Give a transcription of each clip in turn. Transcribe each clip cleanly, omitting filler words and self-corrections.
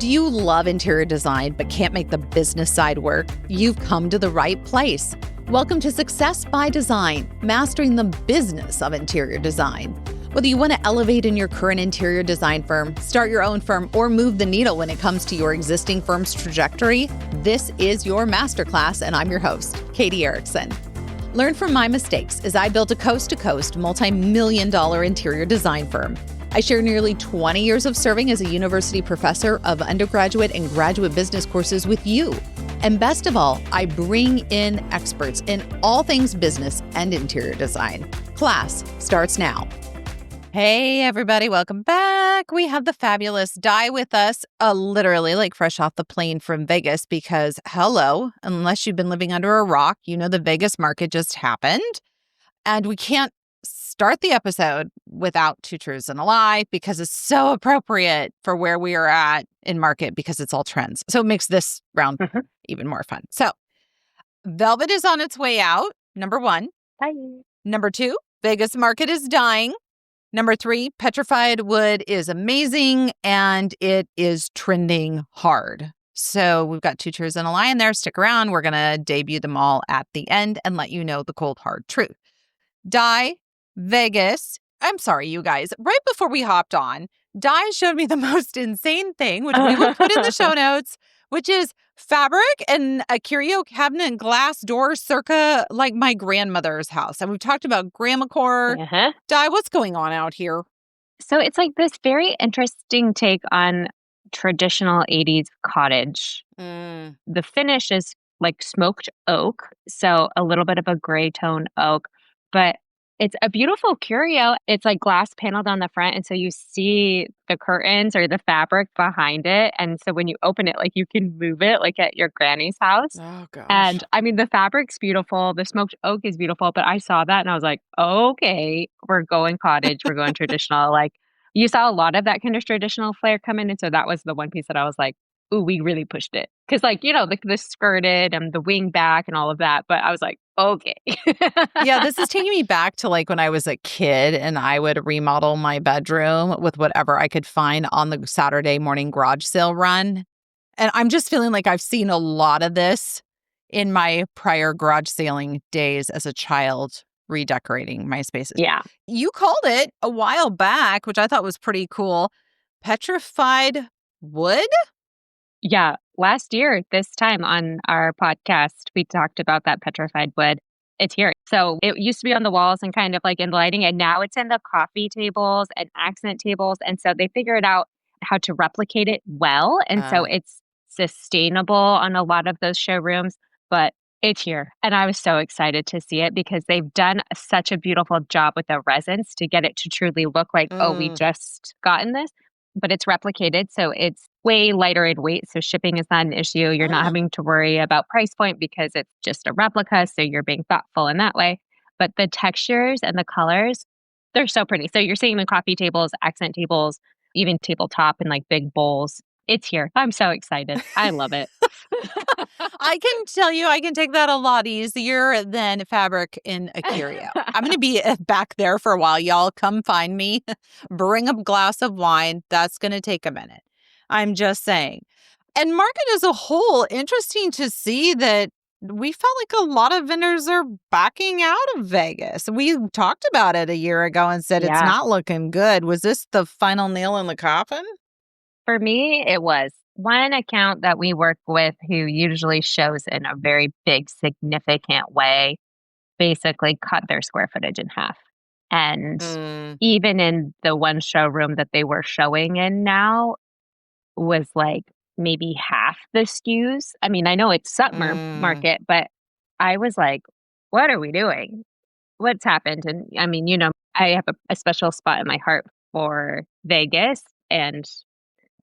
Do you love interior design but can't make the business side work? You've come to the right place. Welcome to Success by Design, mastering the business of interior design. Whether you want to elevate in your current interior design firm, start your own firm, or move the needle when it comes to your existing firm's trajectory, this is your masterclass, and I'm your host, Katie Erickson. Learn from my mistakes as I built a coast-to-coast, multi-million-dollar interior design firm. I share nearly 20 years of serving as a university professor of undergraduate and graduate business courses with you. And best of all, I bring in experts in all things business and interior design. Class starts now. Hey, everybody, welcome back. We have the fabulous Di with us, literally like fresh off the plane from Vegas because, hello, unless you've been living under a rock, you know the Vegas market just happened. And we can't start the episode without two truths and a lie because it's so appropriate for where we are at in market because it's all trends. So it makes this round even more fun. So Velvet is on its way out, number one. Bye. Number two, Vegas market is dying. Number three, petrified wood is amazing and it is trending hard. So we've got two truths and a lie in there. Stick around. We're going to debut them all at the end and let you know the cold, hard truth. Di, Vegas. I'm sorry, you guys. Right before we hopped on, Di showed me the most insane thing, which we will put in the show notes, which is fabric and a curio cabinet glass door circa like my grandmother's house. And we've talked about grandmacore. Di, what's going on out here? So it's like this very interesting take on traditional 80s cottage. The finish is like smoked oak, so a little bit of a gray tone oak, but it's a beautiful curio. It's like glass paneled on the front. And so you see the curtains or the fabric behind it. And so when you open it, like you can move it like at your granny's house. Oh, gosh. And I mean, the fabric's beautiful. The smoked oak is beautiful. But I saw that and I was like, okay, we're going cottage. We're going traditional. Like you saw a lot of that kind of traditional flair come in. And so that was the one piece that I was like, ooh, we really pushed it. Because like, you know, the skirted and the wing back and all of that. But I was like, okay. Yeah, this is taking me back to like when I was a kid and I would remodel my bedroom with whatever I could find on the Saturday morning garage sale run. And I'm just feeling like I've seen a lot of this in my prior garage sailing days as a child redecorating my spaces. Yeah. You called it a while back, which I thought was pretty cool. Petrified wood? Yeah. Last year, this time on our podcast, we talked about that petrified wood. It's here. So it used to be on the walls and kind of like in lighting, and now it's in the coffee tables and accent tables. And so they figured out how to replicate it well. And so it's sustainable on a lot of those showrooms, but it's here. And I was so excited to see it because they've done such a beautiful job with the resins to get it to truly look like, oh, we just gotten this. But it's replicated, so it's way lighter in weight, so shipping is not an issue. You're not having to worry about price point because it's just a replica, so you're being thoughtful in that way. But the textures and the colors, they're so pretty. So you're seeing the coffee tables, accent tables, even tabletop and like big bowls. It's here. I'm so excited. I love it. I can tell you, I can take that a lot easier than fabric in a curio. I'm going to be back there for a while. Y'all come find me. Bring a glass of wine. That's going to take a minute. I'm just saying. And market as a whole, interesting to see that we felt like a lot of vendors are backing out of Vegas. We talked about it a year ago and said it's not looking good. Was this the final nail in the coffin? For me, it was. One account that we work with who usually shows in a very big, significant way, basically cut their square footage in half. And even in the one showroom that they were showing in now was like maybe half the SKUs. I mean, I know it's summer market, but I was like, what are we doing? What's happened? And I mean, you know, I have a special spot in my heart for Vegas, and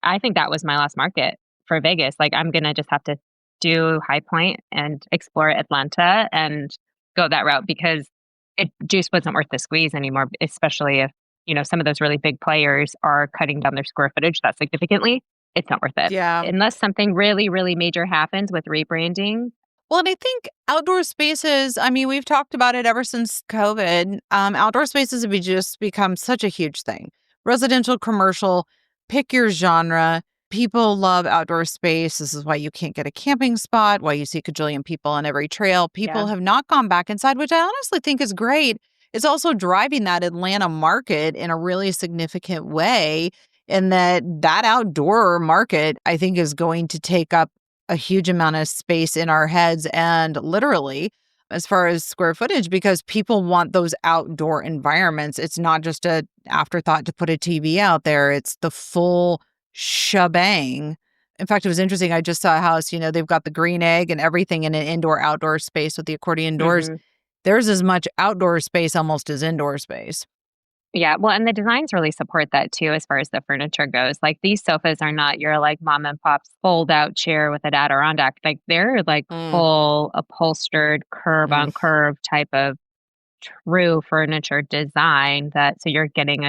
I think that was my last market for Vegas. Like, I'm going to just have to do High Point and explore Atlanta and go that route because it just wasn't worth the squeeze anymore, especially if, you know, some of those really big players are cutting down their square footage that significantly. It's not worth it. Yeah. Unless something really, really major happens with rebranding. Well, and I think outdoor spaces, I mean, we've talked about it ever since COVID. Outdoor spaces have just become such a huge thing. Residential, commercial, pick your genre. People love outdoor space. This is why you can't get a camping spot, why you see a cajillion people on every trail. People Yeah. have not gone back inside, which I honestly think is great. It's also driving that Atlanta market in a really significant way, in that outdoor market, I think, is going to take up a huge amount of space in our heads and literally as far as square footage, because people want those outdoor environments. It's not just a afterthought to put a TV out there. It's the full shebang. In fact, it was interesting. I just saw a house, they've got the green egg and everything in an indoor-outdoor space with the accordion doors. Mhm. There's as much outdoor space almost as indoor space. Yeah, well, and the designs really support that too as far as the furniture goes. Like, these sofas are not your, like, mom and pop's fold-out chair with an Adirondack. Like, they're, like, Mm, full upholstered, mm. curve-on-curve type of true furniture design that so you're getting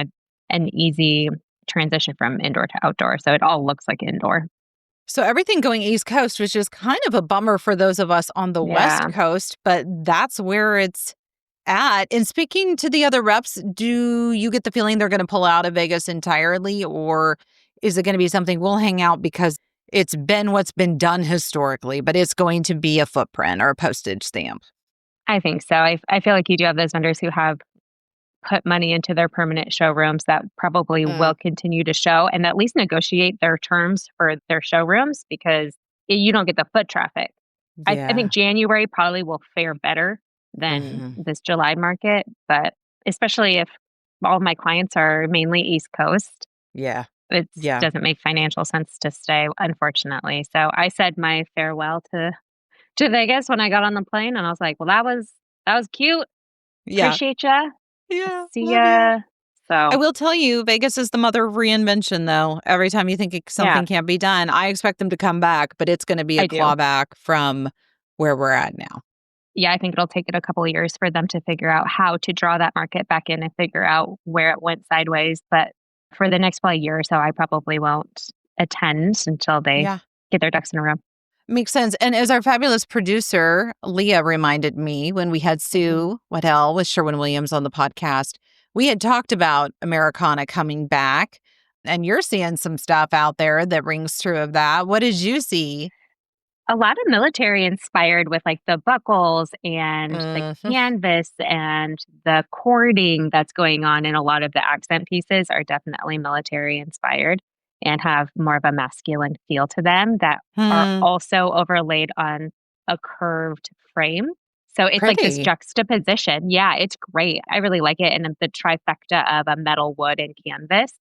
an easy transition from indoor to outdoor, so it all looks like indoor. So everything going East Coast, which is kind of a bummer for those of us on the West Yeah. Coast, but that's where it's at. And speaking to the other reps, do you get the feeling they're going to pull out of Vegas entirely, or is it going to be something we'll hang out because it's been what's been done historically, but it's going to be a footprint or a postage stamp? I think so. I feel like you do have those vendors who have put money into their permanent showrooms that probably Mm, will continue to show and at least negotiate their terms for their showrooms because you don't get the foot traffic. I think yeah. January probably will fare better than Hmm. this July market, but especially if all of my clients are mainly East Coast, Yeah. it Yeah. doesn't make financial sense to stay, unfortunately. So I said my farewell to Vegas when I got on the plane, and I was like, "Well, that was cute. Yeah. Appreciate ya. Yeah. See Love ya. ya." So I will tell you, Vegas is the mother of reinvention, though. Every time you think yeah, something can't be done, I expect them to come back, but it's going to be a I do. clawback from where we're at now. Yeah, I think it'll take it a couple of years for them to figure out how to draw that market back in and figure out where it went sideways. But for the next probably year or so, I probably won't attend until they Yeah. get their ducks in a row. Makes sense. And as our fabulous producer, Leah, reminded me when we had Mhm. Sue Waddell with Sherwin-Williams on the podcast, we had talked about Americana coming back, and you're seeing some stuff out there that rings true of that. What did you see? A lot of military inspired with like the buckles and the Mhm. canvas and the cording that's going on in a lot of the accent pieces are definitely military inspired and have more of a masculine feel to them that are Hmm. also overlaid on a curved frame. So it's like this Pretty. juxtaposition. Yeah, it's great. I really like it. And then the trifecta of a metal, wood, and canvas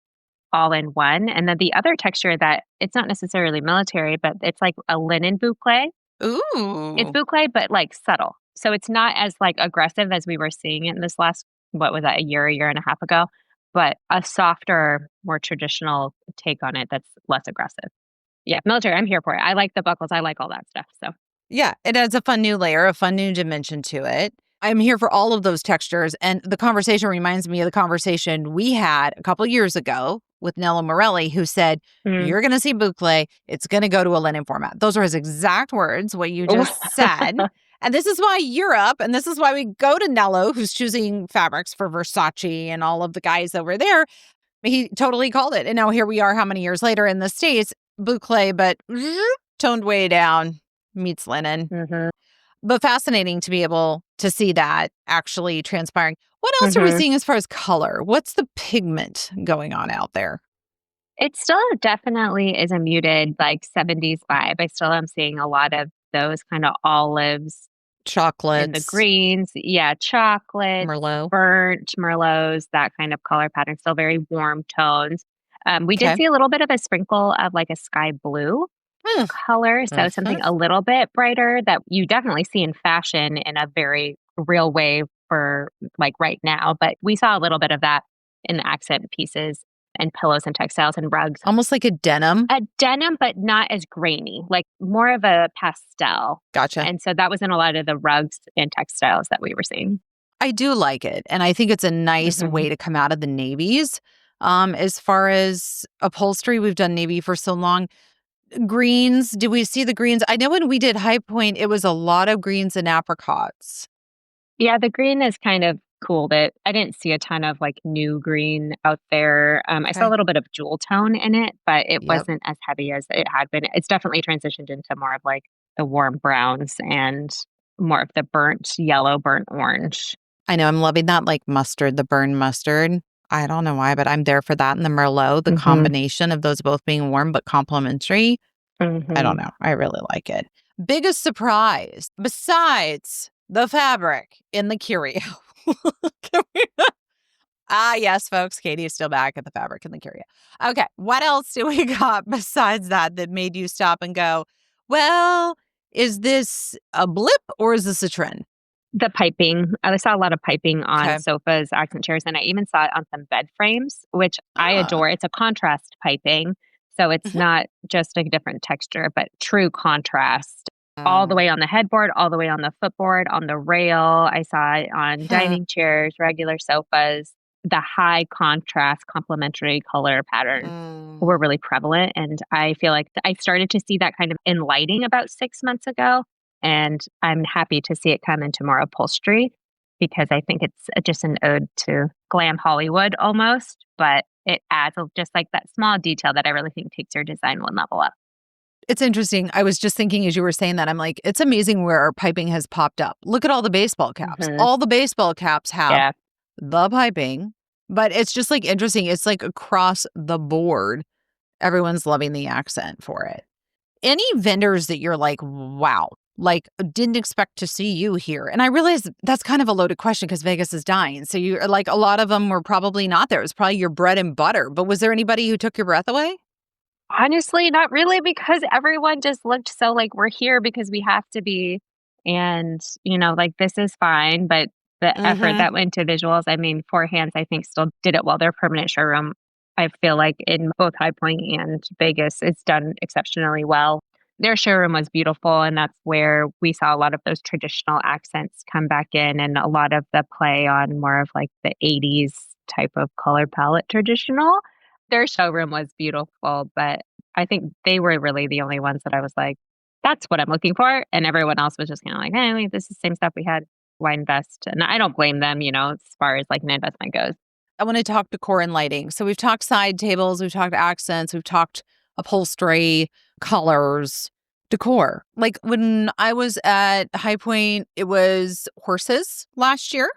all in one. And then the other texture that it's not necessarily military, but it's like a linen boucle. It's Ooh. boucle, but like subtle. So it's not as like aggressive as we were seeing it in this last, what was that, a year and a half ago, but a softer, more traditional take on it that's less aggressive. Yeah, military, I'm here for it. I like the buckles. I like all that stuff. So, Yeah, it adds a fun new layer, a fun new dimension to it. I'm here for all of those textures. And the conversation reminds me of the conversation we had a couple years ago with Nella Morelli, who said, mm. "You're going to see boucle. It's going to go to a linen format." Those are his exact words, what you just said. And this is why Europe, and this is why we go to Nello, who's choosing fabrics for Versace and all of the guys over there. He totally called it. And now here we are, how many years later in the States, boucle, but toned way down, meets linen. hmm But fascinating to be able to see that actually transpiring. What else are we hmm seeing as far as color? What's the pigment going on out there? It still definitely is a muted like 70s vibe. I still am seeing a lot of those kind of olives in the Chocolates, greens. Yeah, chocolates, Merlot. burnt merlots, that kind of color pattern, still very warm tones. We did Okay. see a little bit of a sprinkle of like a sky blue color, so something Mm-hmm. a little bit brighter that you definitely see in fashion in a very real way for like right now. But we saw a little bit of that in the accent pieces and pillows and textiles and rugs. Almost like a denim. A denim, but not as grainy, like more of a pastel. Gotcha. And so that was in a lot of the rugs and textiles that we were seeing. I do like it. And I think it's a nice Mhm. way to come out of the navies. As far as upholstery, we've done navy for so long. Greens, do we see the greens? I know when we did High Point, it was a lot of greens and apricots. Yeah, the green is kind of cooled it. I didn't see a ton of like new green out there. I saw a Okay. little bit of jewel tone in it, but it Yep. wasn't as heavy as it had been. It's definitely transitioned into more of like the warm browns and more of the burnt yellow, burnt orange. I know I'm loving that like mustard, the burn mustard. I don't know why, but I'm there for that. And the Merlot, the Hmm. combination of those both being warm but complementary. I Hmm. don't know. I really like it. Biggest surprise besides the fabric in the curio. Can we- yes, folks. Katie is still back at the fabric in the curio. Okay. What else do we got besides that made you stop and go, well, is this a blip or is this a trend? The piping. I saw a lot of piping on Okay. sofas, accent chairs, and I even saw it on some bed frames, which I Ah. adore. It's a contrast piping. So it's Mhm. not just a different texture, but true contrast all the Oh. way on the headboard, all the way on the footboard, on the rail. I saw it on dining chairs, regular sofas. The high contrast complementary color patterns were Mm. really prevalent. And I feel like I started to see that kind of in lighting about 6 months ago. And I'm happy to see it come into more upholstery because I think it's just an ode to glam Hollywood almost, but it adds just like that small detail that I really think takes your design one level up. It's interesting. I was just thinking as you were saying that, I'm like, it's amazing where our piping has popped up. Look at all the baseball caps. Hmm. All the baseball caps have Yeah. the piping, but it's just like interesting. It's like across the board, everyone's loving the accent for it. Any vendors that you're like, wow, like didn't expect to see you here? And I realize that's kind of a loaded question because Vegas is dying. So you're like, a lot of them were probably not there. It was probably your bread and butter. But was there anybody who took your breath away? Honestly, not really because everyone just looked so like we're here because we have to be. And, like this is fine. But the effort Mm-hmm. that went to visuals, I mean, Four Hands, I think still did it well. Their permanent showroom, I feel like in both High Point and Vegas, it's done exceptionally well. Their showroom was beautiful. And that's where we saw a lot of those traditional accents come back in and a lot of the play on more of like the 80s type of color palette traditional. Their showroom was beautiful, but I think they were really the only ones that I was like, "That's what I'm looking for," and everyone else was just kinda like, "Hey, wait, this is the same stuff we had. Why invest?" And I don't blame them, as far as, like, an investment goes. I want to talk decor and lighting. So we've talked side tables, we've talked accents, we've talked upholstery, colors, decor. Like when I was at High Point, it was horses last year.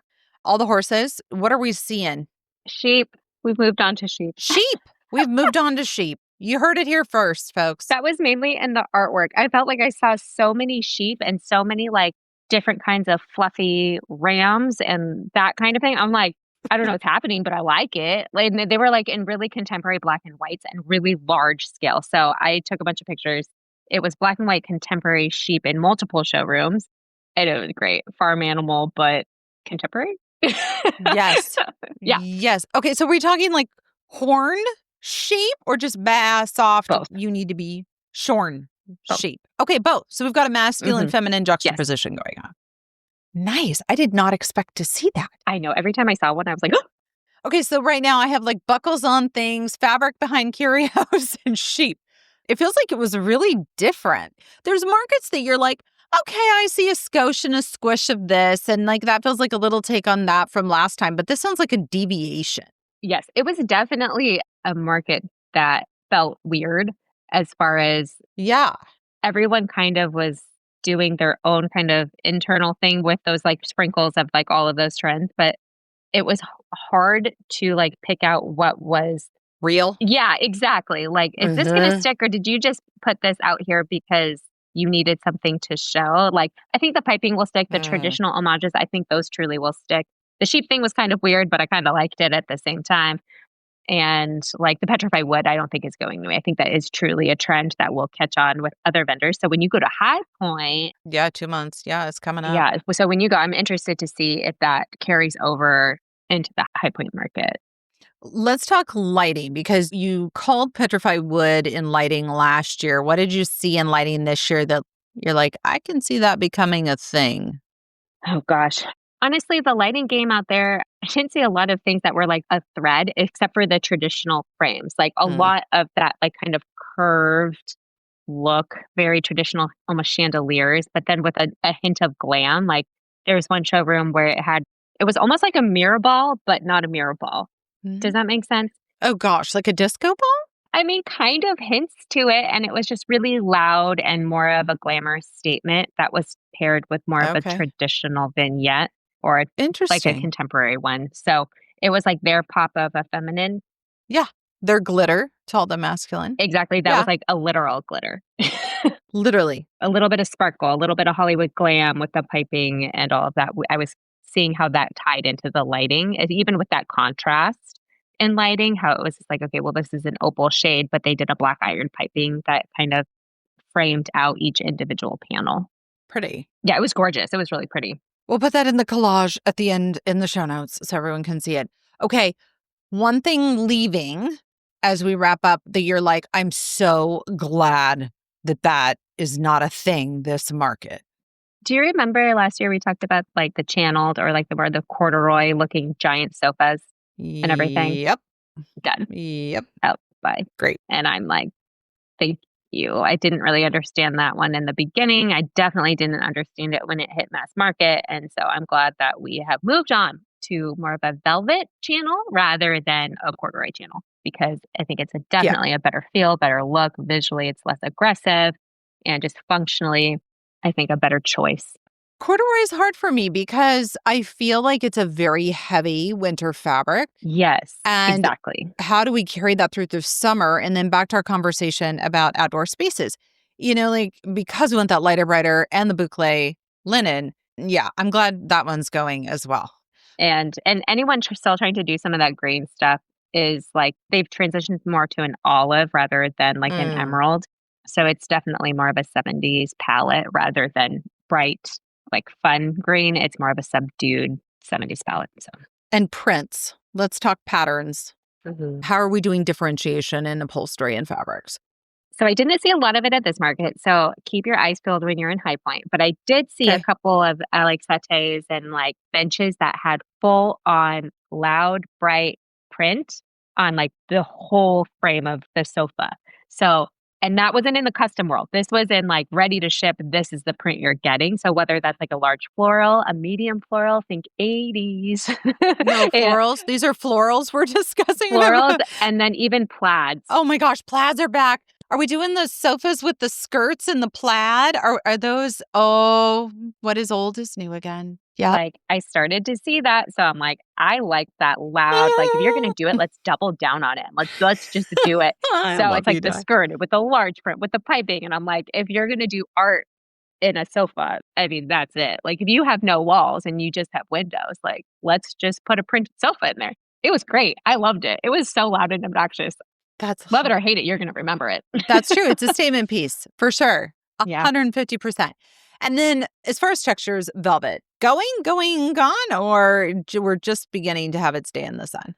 All the horses. What are we seeing? Sheep, we've moved on to sheep. Sheep. We've moved on to sheep. You heard it here first, folks. That was mainly in the artwork. I felt like I saw so many sheep and so many, like, different kinds of fluffy rams and that kind of thing. I'm like, "I don't know what's happening, but I like it." Like, and they were, like, in really contemporary black and whites and really large scale. So I took a bunch of pictures. It was black and white contemporary sheep in multiple showrooms, and it was great. Farm animal, but contemporary. Yes. So, yeah, Yes. Okay. So we're talking like horned sheep or just soft, both, you need to be shorn both. sheep? Okay, both. So we've got a masculine, Mhm. feminine Yes. juxtaposition going on. Nice. I did not expect to see that. I know. Every time I saw one, I was like, Okay, so right now I have like buckles on things, fabric behind curios, and sheep. It feels like it was really different. There's markets that you're like, okay, I see a skosh and a squish of this. And like that feels like a little take on that from last time, but this sounds like a deviation. Yes, it was definitely a market that felt weird as far as Yeah. everyone kind of was doing their own kind of internal thing with those, like, sprinkles of, like, all of those trends, but it was hard to, like, pick out what was. Real. Yeah, exactly, like, "Is this gonna Mm-hmm. stick, or did you just put this out here because you needed something to show?" Like, I think the piping will stick, the Mm. traditional homages, I think those truly will stick. The sheep thing was kind of weird, but I kinda liked it at the same time. And, like, the petrified wood, I don't think is going away. I think that is truly a trend that will catch on with other vendors. So when you go to High Point, Yeah, 2 months. Yeah, it's coming up. yeah, so when you go, I'm interested to see if that carries over into the High Point market. Let's talk lighting because you called petrified wood in lighting last year. What did you see in lighting this year that you're like, I can see that becoming a thing? Oh gosh. Honestly, the lighting game out there, I didn't see a lot of things that were like a thread except for the traditional frames. Like a Mm. lot of that like kind of curved look, very traditional, almost chandeliers, but then with a hint of glam. Like there was one showroom where It was almost like a mirror ball, but not a mirror ball. Mhm. Does that make sense? Oh gosh, like a disco ball? I mean, kind of hints to it, and it was just really loud and more of a glamour statement that was paired with more of a Okay. traditional vignette or like a Interesting. contemporary one. So it was like their pop of a feminine. Yeah. They're glitter to all the masculine. Exactly. That was Yeah, like a literal glitter. literally. A little bit of sparkle, a little bit of Hollywood glam with the piping and all of that. I was seeing how that tied into the lighting, and even with that contrast in lighting, how it was just like, okay, well, this is an opal shade, but they did a black iron piping that kind of framed out each individual panel. Pretty. Yeah, it was gorgeous. It was really pretty. We'll put that in the collage at the end in the show notes so everyone can see it. Okay. One thing leaving as we wrap up the year, like, I'm so glad that that is not a thing this market. Do you remember last year we talked about like the channeled or like the corduroy looking giant sofas and everything? Yep. Done. Yep. Out by. Great. And I'm like, thank you. I didn't really understand that one in the beginning. I definitely didn't understand it when it hit mass market. And so I'm glad that we have moved on to more of a velvet channel rather than a corduroy channel because I think it's Yeah. definitely a better feel, better look. Visually, it's less aggressive and just functionally, I think a better choice. Corduroy is hard for me because I feel like it's a very heavy winter fabric. Yes, And exactly. how do we carry that through the summer? And then back to our conversation about outdoor spaces. Like because we want that lighter, brighter and the boucle linen. Yeah, I'm glad that one's going as well. And anyone still trying to do some of that green stuff is like they've transitioned more to an olive rather than like an Mm. emerald. So it's definitely more of a 70s palette rather than bright, like fun green. It's more of a subdued 70s palette. So And prints. Let's talk patterns. Mhm. How are we doing differentiation in upholstery and fabrics? So I didn't see a lot of it at this market. So keep your eyes peeled when you're in High Point. But I did see a Okay. couple of like settees and like benches that had full on loud, bright print on like the whole frame of the sofa. So, and that wasn't in the custom world. This was in like ready to ship. This is the print you're getting. So whether that's like a large floral, a medium floral, think 80s, No, and florals. These are florals we're discussing. florals, and then even plaids. Oh my gosh, plaids are back. Are we doing the sofas with the skirts and the plaid? Are those, oh, what is old is new again? Yeah. Like, I started to see that, so I'm like, "I like that loud, like, if you're gonna do it, let's double down on it. Let's just do it." I So, love it's you, like the Di. skirt with the large print, with the piping, and I'm like, "If you're gonna do art in a sofa, I mean, that's it. Like, if you have no walls and you just have windows, like, let's just put a printed sofa in there." It was great. I loved it. It was so loud and obnoxious. That's Love it or hate it, you're gonna remember it. that's true. It's a statement piece for sure. Yeah. 150%. And then as far as textures, velvet, gone, or we're just beginning to have it stay in the sun?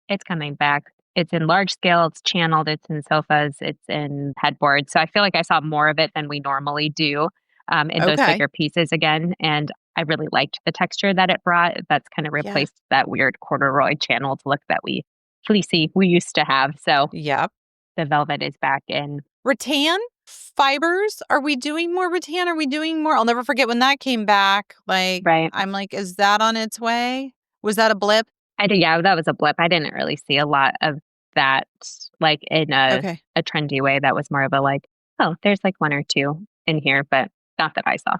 It's coming back. It's in large scale, it's channeled, it's in sofas, it's in headboards. So I feel like I saw more of it than we normally do in those Okay. bigger pieces again. And I really liked the texture that it brought. That's kind of Yeah. replaced that weird corduroy channeled look that fleecy we used to have. So Yep. the velvet is back in. Rattan fibers. Are we doing more rattan? Are we doing more? I'll never forget when that came back. Like, Right. I'm like, is that on its way? Was that a blip? Yeah, that was a blip. I didn't really see a lot of that like in Okay. a trendy way. That was more of a like, oh, there's like one or two in here, but not that I saw.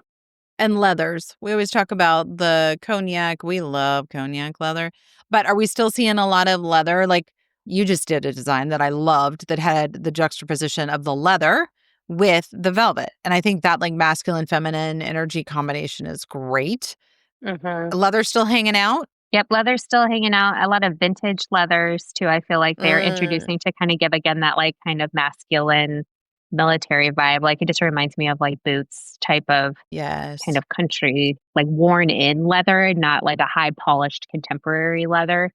And leathers. We always talk about the cognac. We love cognac leather. But are we still seeing a lot of leather? Like you just did a design that I loved that had the juxtaposition of the leather with the velvet. And I think that like masculine feminine energy combination is great. Leather still hanging out. Yep, leather's still hanging out. A lot of vintage leathers too. I feel like they're Mm, introducing to kind of give again that like kind of masculine military vibe. Like it just reminds me of like boots type of kind yes. of country, like worn in leather, not like a high polished contemporary leather.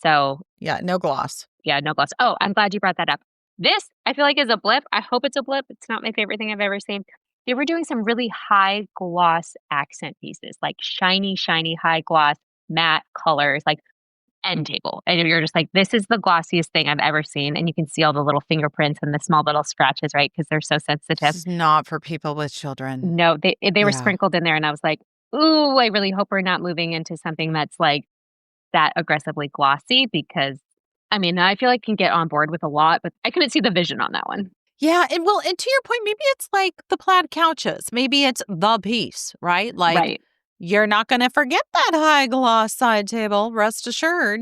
So Yeah. No gloss. yeah, no gloss. Oh, I'm glad you brought that up. This I feel like is a blip. I hope it's a blip. It's not my favorite thing I've ever seen. They were doing some really high gloss accent pieces, like shiny, shiny high gloss matte colors, like end table. And you're just like, this is the glossiest thing I've ever seen. And you can see all the little fingerprints and the small little scratches, right? Because they're so This sensitive. is not for people with children. No, they were Yeah. sprinkled in there, and I was like, Ooh, I really hope we're not moving into something that's, like, that aggressively glossy because, I mean, I feel like I can get on board with a lot, but I couldn't see the vision on that one. Yeah, and to your point, maybe it's like the plaid couches. Maybe it's the piece, right? Like Right. you're not going to forget that high gloss side table, rest assured,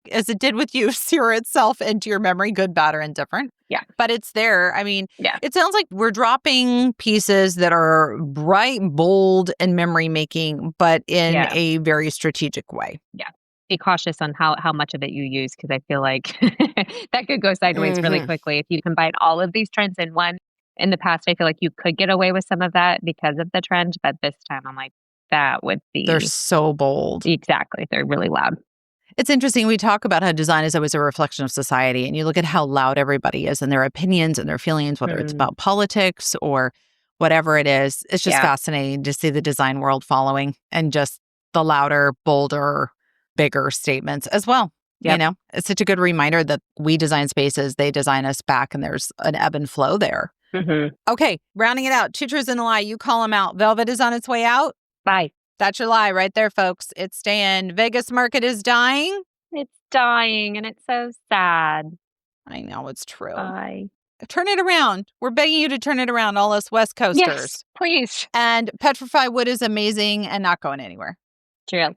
as it did with you, sear itself into your memory, good, bad, or indifferent. Yeah. But it's there. I mean, Yeah. it sounds like we're dropping pieces that are bright, bold, and memory making, but in Yeah. a very strategic way. Yeah. Be cautious on how much of it you use because I feel like that could go sideways really Hmm. quickly if you combine all of these trends in one. In the past, I feel like you could get away with some of that because of the trend, but this time I'm like, that would They're be so bold. exactly. They're really loud. It's interesting. We talk about how design is always a reflection of society, and you look at how loud everybody is and their opinions and their feelings, whether it's Mm, about politics or whatever it is. It's just yeah. fascinating to see the design world following and just the louder, bolder, bigger statements as well. You Yep. know, it's such a good reminder that we design spaces, they design us back, and there's an ebb and flow there. Hmm. Okay, rounding it out, two truths and a lie. You call them out. Velvet is on its way out. Bye. That's your lie right there, folks. It's staying. Vegas market is dying. It's dying and it's so sad. I know it's true. Bye. Turn it around. We're begging you to turn it around, all us West Yes, Coasters. please. And petrified wood is amazing and not going anywhere. True.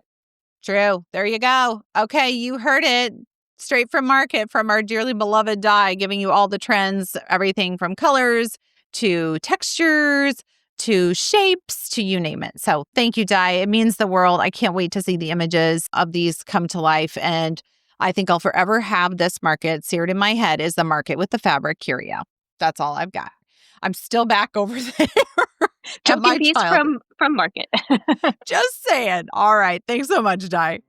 True. There you go. Okay, you heard it straight from market from our dearly beloved Di, giving you all the trends, everything from colors to textures to shapes to you name it. So thank you, Di. It means the world. I can't wait to see the images of these come to life. And I think I'll forever have this market seared in my head is the market with the fabric curio. That's all I've got. I'm still back over there at Choking my piece child. from market. Just saying. All right. Thanks so much, Di.